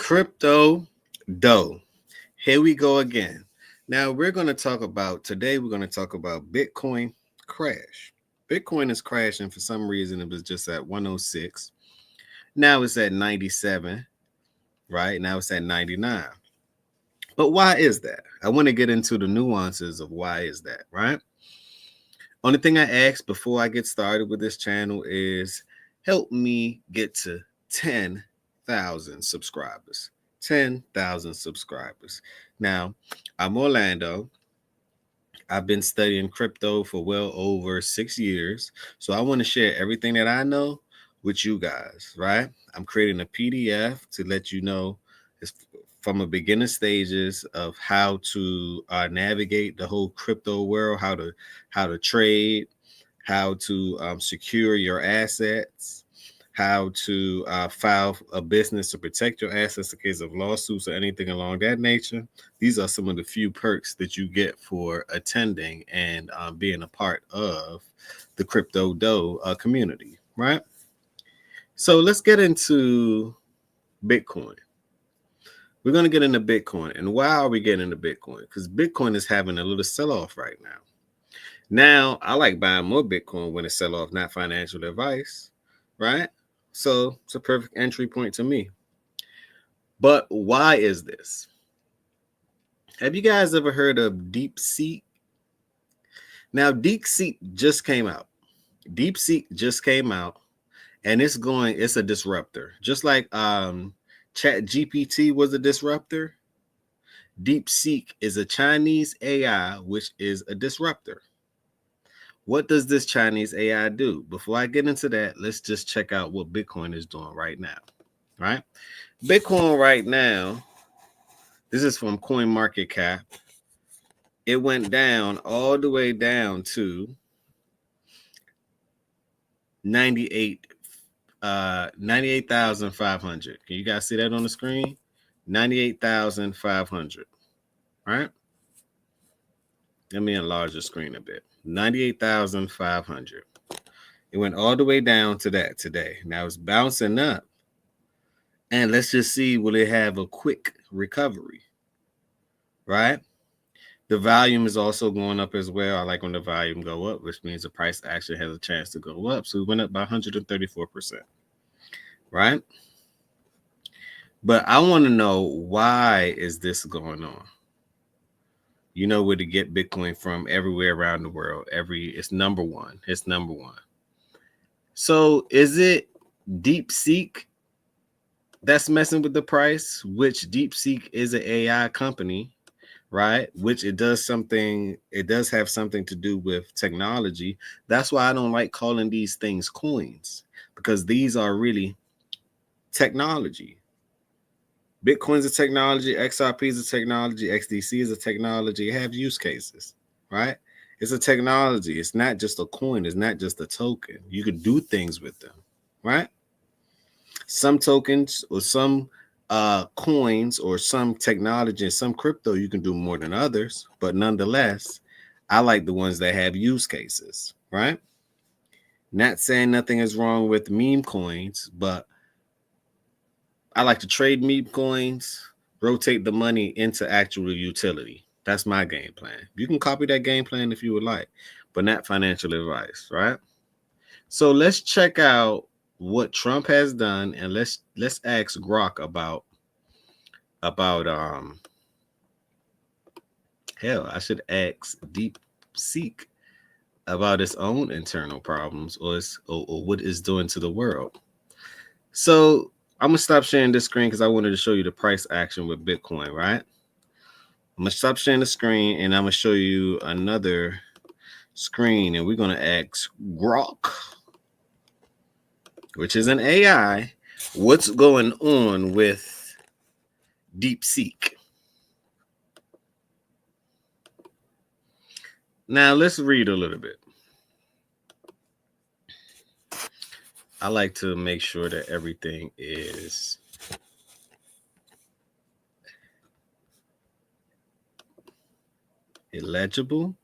Crypto dough. Here we go again. Now today we're going to talk about Bitcoin crash. Bitcoin is crashing for some reason. It was just at 106. Now it's at 97, right? Now it's at 99. But why is that? I want to get into the nuances of why is that, right? Only thing I ask before I get started with this channel is help me get to 10,000 subscribers. 10,000 subscribers. Now, I'm Orlando. I've been studying crypto for well over 6 years. So I want to share everything that I know with you guys, right? I'm creating a PDF to let you know it's from the beginning stages of how to navigate the whole crypto world, how to trade, how to secure your assets, how to file a business to protect your assets in case of lawsuits or anything along that nature. These are some of the few perks that you get for attending and being a part of the crypto dough community, right? So let's get into Bitcoin. We're going to get into Bitcoin. And why are we getting into Bitcoin? Because Bitcoin is having a little sell-off right now. Now, I like buying more Bitcoin when it sell off, not financial advice, right? So it's a perfect entry point to me. But why is this? Have you guys ever heard of DeepSeek? Now, DeepSeek just came out. DeepSeek just came out, and it's a disruptor. Just like Chat GPT was a disruptor, DeepSeek is a Chinese AI, which is a disruptor. What does this Chinese AI do? Before I get into that, let's just check out what Bitcoin is doing right now, right? Bitcoin right now, this is from CoinMarketCap. It went down all the way down to 98,500. Can you guys see that on the screen? 98,500, right? Let me enlarge the screen a bit. 98,500. It went all the way down to that today. Now it's bouncing up. And let's just see, will it have a quick recovery? Right? The volume is also going up as well. I like when the volume go up, which means the price actually has a chance to go up. So it went up by 134%. Right? But I want to know, why is this going on? You know where to get Bitcoin from everywhere around the world. It's number one. It's number one. So is it DeepSeek that's messing with the price? Which DeepSeek is an AI company, right? Which it does have something to do with technology. That's why I don't like calling these things coins, because these are really technology. Bitcoin's a technology, XRP is a technology, XDC is a technology. It have use cases, right? It's a technology. It's not just a coin. It's not just a token. You can do things with them, right? Some tokens or some coins or some technology and some crypto, you can do more than others. But nonetheless, I like the ones that have use cases, right? Not saying nothing is wrong with meme coins, but I like to trade meme coins, rotate the money into actual utility. That's my game plan. You can copy that game plan if you would like, but not financial advice, right? So let's check out what Trump has done, and let's ask Grok about hell, I should ask DeepSeek about its own internal problems or what it's doing to the world. So I'm gonna stop sharing this screen because I wanted to show you the price action with Bitcoin, right? I'm gonna stop sharing the screen and I'm gonna show you another screen, and we're gonna ask Grok, which is an AI, what's going on with DeepSeek. Now let's read a little bit. I like to make sure that everything is illegible.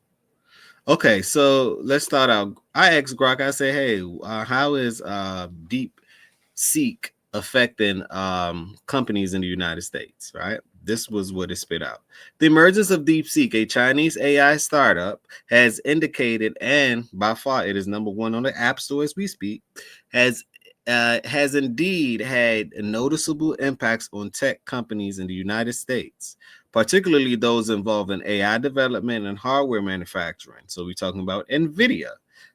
Okay, so let's start out. I asked Grok, I say, hey, how is DeepSeek affecting companies in the United States, right? This was what it spit out. The emergence of DeepSeek, a Chinese AI startup, has indicated, and by far it is number one on the App Store as we speak, has indeed had noticeable impacts on tech companies in the United States, particularly those involved in AI development and hardware manufacturing. So we're talking about NVIDIA.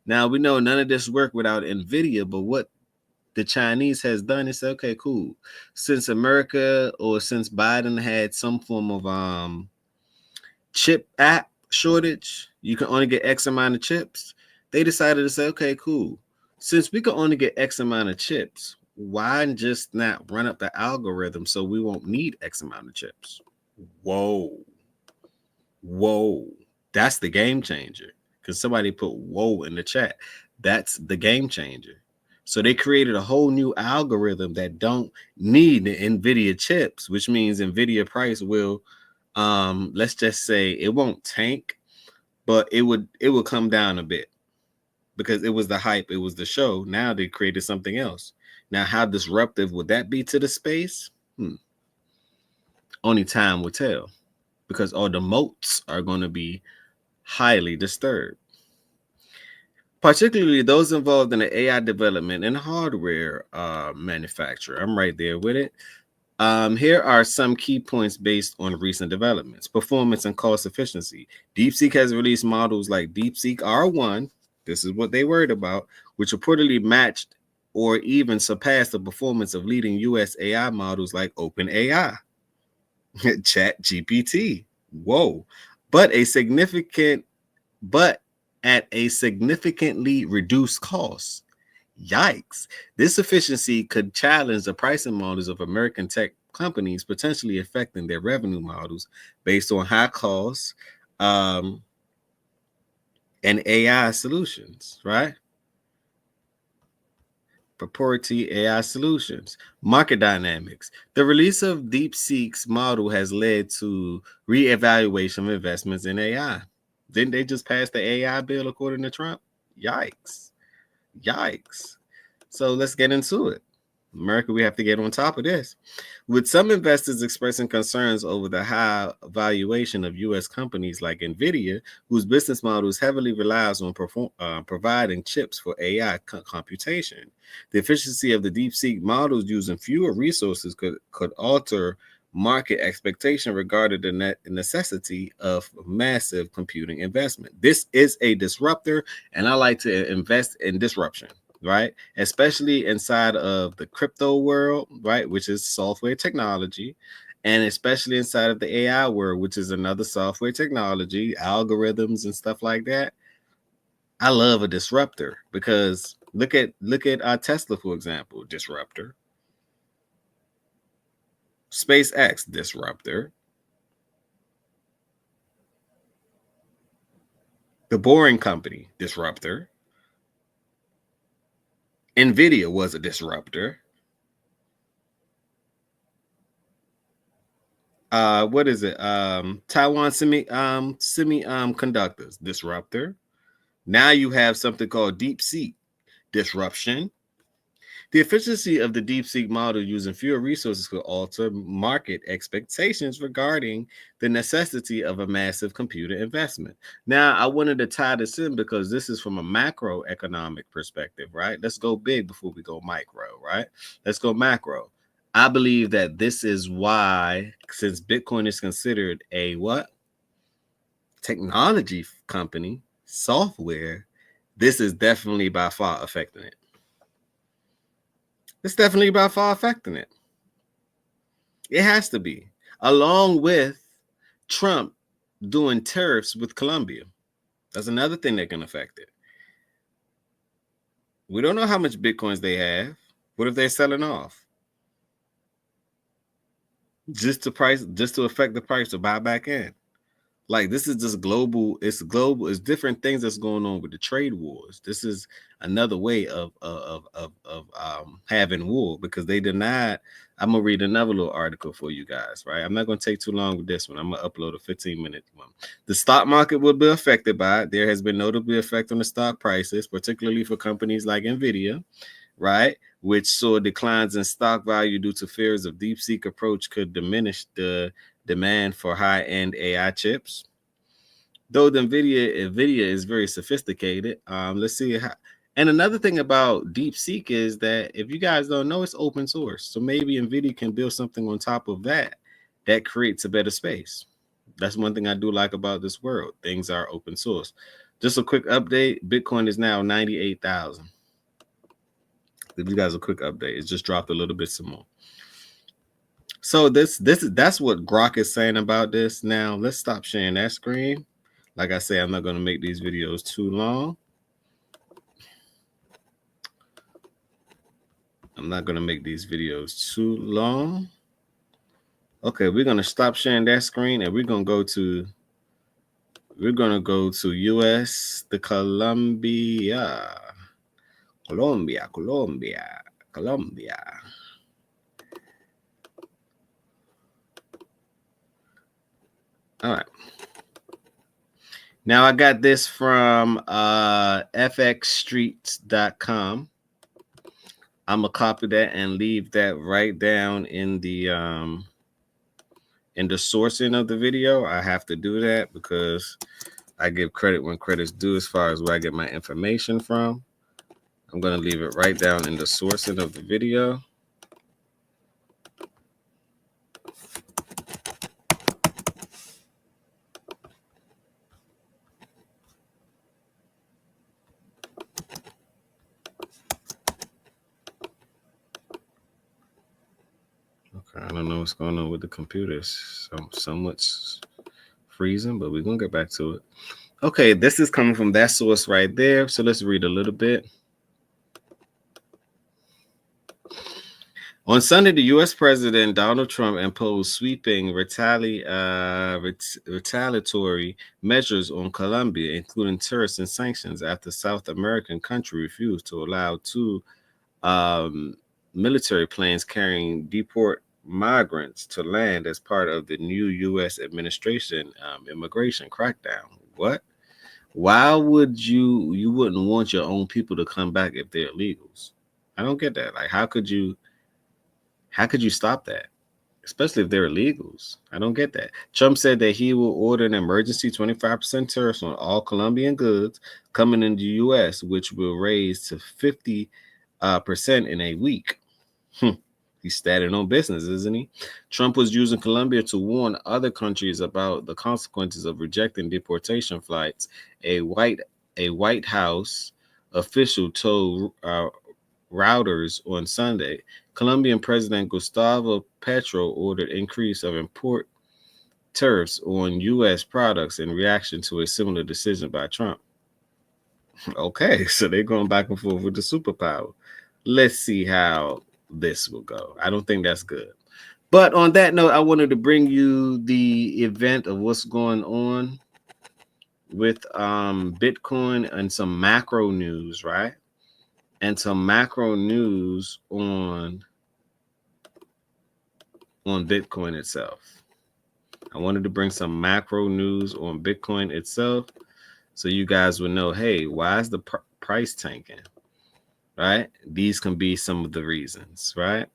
Now we know none of this work without NVIDIA, but what the Chinese has done is okay, cool. Since America or since Biden had some form of chip app shortage, you can only get X amount of chips. They decided to say, okay, cool. Since we can only get X amount of chips, why just not run up the algorithm so we won't need X amount of chips? Whoa. Whoa. That's the game changer. Because somebody put whoa in the chat. That's the game changer. So they created a whole new algorithm that don't need the NVIDIA chips, which means NVIDIA price will, let's just say it won't tank, but it would come down a bit because it was the hype, it was the show. Now they created something else. Now, how disruptive would that be to the space? Only time will tell, because all the moats are going to be highly disturbed. Particularly those involved in the AI development and hardware manufacture. I'm right there with it. Here are some key points based on recent developments. Performance and cost efficiency. DeepSeek has released models like DeepSeek R1. This is what they worried about, which reportedly matched or even surpassed the performance of leading US AI models like OpenAI, ChatGPT. Whoa. But at a significantly reduced cost. Yikes. This efficiency could challenge the pricing models of American tech companies, potentially affecting their revenue models based on high costs and AI solutions, right? Proprietary AI solutions. Market dynamics. The release of DeepSeek's model has led to reevaluation of investments in AI. Didn't they just pass the AI bill according to Trump? Yikes. Yikes. So let's get into it. America, we have to get on top of this. With some investors expressing concerns over the high valuation of U.S. companies like NVIDIA, whose business models heavily relies on providing chips for AI computation. The efficiency of the DeepSeek models using fewer resources could alter market expectation regarding the necessity of massive computing investment. This is a disruptor, and I like to invest in disruption, right? Especially inside of the crypto world, right? Which is software technology, and especially inside of the AI world, which is another software technology, algorithms and stuff like that. I love a disruptor because look at Tesla, for example, disruptor. SpaceX, disruptor. The Boring Company, disruptor. NVIDIA was a disruptor. What is it? Taiwan semiconductors, disruptor. Now you have something called DeepSeek, disruption. The efficiency of the DeepSeek model using fewer resources could alter market expectations regarding the necessity of a massive computer investment. Now, I wanted to tie this in because this is from a macroeconomic perspective, right? Let's go big before we go micro, right? Let's go macro. I believe that this is why, since Bitcoin is considered a what? Technology company, software, this is definitely by far affecting it. It's definitely by far affecting it. It has to be. Along with Trump doing tariffs with Colombia. That's another thing that can affect it. We don't know how much Bitcoins they have. What if they're selling off? Just to affect the price to buy back in. Like, this is just global. It's global. It's different things that's going on with the trade wars. This is another way of having war, because they denied. I'm gonna read another little article for you guys, right? I'm not gonna take too long with this one. I'm gonna upload a 15-minute one. The stock market will be affected by it. There has been notable effect on the stock prices, particularly for companies like NVIDIA, right? which saw declines in stock value due to fears of DeepSeek approach could diminish the demand for high-end AI chips. Though the NVIDIA is very sophisticated. Let's see how. And another thing about DeepSeek is that if you guys don't know, it's open source. So maybe NVIDIA can build something on top of that that creates a better space. That's one thing I do like about this world. Things are open source. Just a quick update. Bitcoin is now 98,000. Give you guys a quick update. It's just dropped a little bit some more. So that's what Grok is saying about this. Now let's stop sharing that screen. Like I say, I'm not going to make these videos too long. I'm not going to make these videos too long. Okay, we're going to stop sharing that screen and we're going to go to US, the Colombia. All right. Now I got this from fxstreets.com. I'm gonna copy that and leave that right down in the sourcing of the video. I have to do that because I give credit when credit's due as far as where I get my information from. I'm gonna leave it right down in the sourcing of the video. I don't know what's going on with the computers. So much freezing, but we're going to get back to it. Okay, this is coming from that source right there. So let's read a little bit. On Sunday, the U.S. President Donald Trump imposed sweeping retaliatory measures on Colombia, including tariffs and sanctions, after South American country refused to allow two military planes carrying deport migrants to land as part of the new U.S. administration immigration crackdown. What? Why would you wouldn't want your own people to come back if they're illegals? I don't get that. Like, how could you stop that? Especially if they're illegals. I don't get that. Trump said that he will order an emergency 25% tariffs on all Colombian goods coming into the U.S., which will raise to 50% in a week. He's standing on business, isn't he? Trump was using Colombia to warn other countries about the consequences of rejecting deportation flights. A White House official told Reuters on Sunday. Colombian President Gustavo Petro ordered increase of import tariffs on U.S. products in reaction to a similar decision by Trump. Okay, so they're going back and forth with the superpower. Let's see how this will go. I don't think that's good. But on that note, I wanted to bring you the event of what's going on with Bitcoin and some macro news, right? And some macro news on Bitcoin itself. I wanted to bring some macro news on Bitcoin itself so you guys would know, hey, why is the price tanking? Right? These can be some of the reasons, right?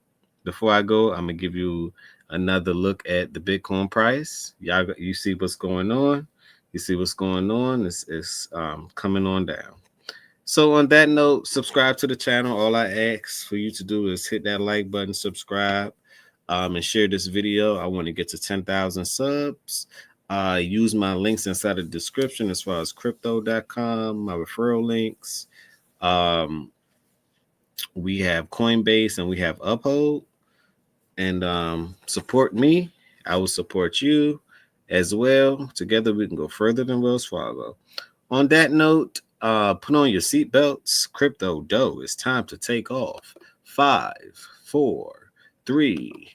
Before I go, I'm going to give you another look at the Bitcoin price. You see what's going on. You see what's going on. It's coming on down. So on that note, subscribe to the channel. All I ask for you to do is hit that like button, subscribe, and share this video. I want to get to 10,000 subs. Use my links inside the description as far as crypto.com, my referral links. We have Coinbase and we have Uphold. And support me. I will support you as well. Together we can go further than Wells Fargo. On that note, put on your seatbelts. Crypto dough. It's time to take off. 5, 4, 3,